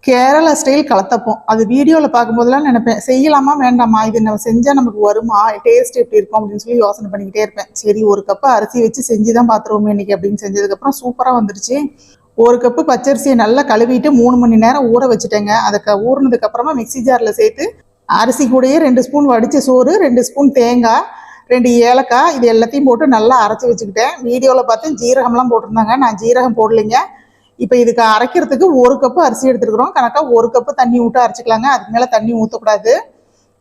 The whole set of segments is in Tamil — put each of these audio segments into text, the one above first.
கேரளா ஸ்டைல் கலத்தப்போம். அது வீடியோவில் பார்க்கும்போதெல்லாம் நினைப்பேன், செய்யலாமா வேண்டாமா, இது நம்ம செஞ்சால் நமக்கு வருமா, டேஸ்ட் எப்படி இருக்கும் அப்படின்னு சொல்லி யோசனை பண்ணிக்கிட்டே இருப்பேன். சரி, ஒரு கப்பு அரிசி வச்சு செஞ்சு தான் பார்த்துருவோம் இன்னைக்கு அப்படின்னு செஞ்சதுக்கப்புறம் சூப்பராக வந்துடுச்சு. ஒரு கப்பு பச்சரிசியை நல்லா கழுவிட்டு 3 மணி நேரம் ஊற வச்சுட்டேங்க. அதை ஊறினதுக்கு அப்புறமா மிக்சி ஜாரில் சேர்த்து அரிசி கூடயே 2 ஸ்பூன் வடித்த சோறு, 2 ஸ்பூன் தேங்காய், 2 ஏலக்காய், இது எல்லாத்தையும் போட்டு நல்லா அரைச்சி வச்சுக்கிட்டேன். வீடியோவில் பார்த்து ஜீரகம்லாம் போட்டிருந்தாங்க, நான் ஜீரகம் போடலைங்க. இப்போ இதுக்கு அரைக்கிறதுக்கு 1 கப்பு அரிசி எடுத்துருக்குறோம். கணக்காக 1 கப்பு தண்ணி விட்டு அரைச்சிக்கலாங்க. அதுக்கு மேலே தண்ணி ஊற்றக்கூடாது.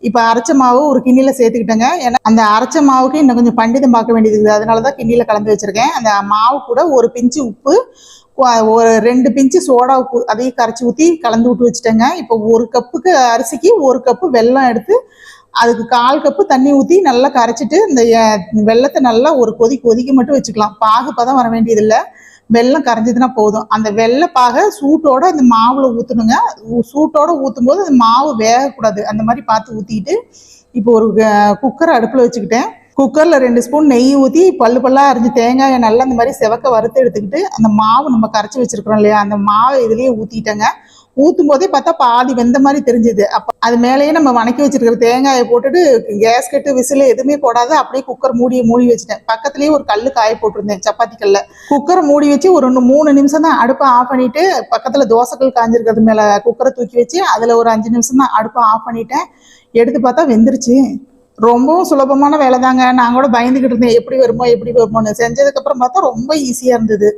இப்போ அரைச்ச மாவு ஒரு கிண்ணியில் சேர்த்துக்கிட்டேங்க. ஏன்னா அந்த அரைச்ச மாவுக்கு இன்னும் கொஞ்சம் பண்டிதம் பார்க்க வேண்டியது இருக்குது. அதனால தான் கிண்ணியில் கலந்து வச்சுருக்கேன். அந்த மாவு கூட ஒரு பிஞ்சு உப்பு, ஒரு 2 பிஞ்சு சோடா உப்பு அதையும் கரைச்சி ஊற்றி கலந்து விட்டு வச்சுட்டேங்க. இப்போ 1 கப்புக்கு அரிசிக்கு 1 கப்பு வெல்லம் எடுத்து அதுக்கு 1/4 கப்பு தண்ணி ஊற்றி நல்லா கரைச்சிட்டு இந்த வெல்லத்தை நல்லா ஒரு கொதிக்க மட்டும் வச்சுக்கலாம். பாகு பதம் வர வேண்டியதில்லை, வெல்லம் கரைஞ்சதுன்னா போதும். அந்த வெள்ளைப்பாக சூட்டோட அந்த மாவுல ஊற்றணுங்க. சூட்டோட ஊற்றும் போது அந்த மாவு வேகக்கூடாது, அந்த மாதிரி பார்த்து ஊற்றிக்கிட்டு இப்போ ஒரு குக்கரை அடுப்பில் வச்சுக்கிட்டேன். குக்கரில் 2 ஸ்பூன் நெய் ஊற்றி பல்லா அரிஞ்சு தேங்காயை நல்லா இந்த மாதிரி செவக்க வறுத்து எடுத்துக்கிட்டு அந்த மாவு நம்ம கரைச்சி வச்சிருக்கிறோம் இல்லையா, அந்த மாவை இதுலேயே ஊற்றிட்டேங்க. ஊற்றும் போதே பார்த்தா பாதி வெந்த மாதிரி தெரிஞ்சுது. அப்போ அது மேலேயே நம்ம வணக்கி வச்சிருக்கிற தேங்காயை போட்டுட்டு கேஸ்கெட்டு விசில் எதுவுமே போடாத அப்படியே குக்கர் மூடி வச்சுட்டேன். பக்கத்துலேயே ஒரு கல் காய போட்டிருந்தேன், சப்பாத்தி கல்ல. குக்கரை மூடி வச்சு ஒரு 3 நிமிஷம் தான் அடுப்பை ஆஃப் பண்ணிட்டு, பக்கத்தில் தோசைக்கல் காஞ்சிருக்கிறது மேலே குக்கரை தூக்கி வச்சு அதில் ஒரு 5 நிமிஷம் தான் அடுப்பை ஆஃப் பண்ணிட்டேன். எடுத்து பார்த்தா வெந்துருச்சு. ரொம்பவும் சுலபமான வேலை தாங்க. நான் கூட பயந்துக்கிட்டு இருந்தேன், எப்படி வருமோன்னு. செஞ்சதுக்கப்புறம் பார்த்தா ரொம்ப ஈஸியாக இருந்தது.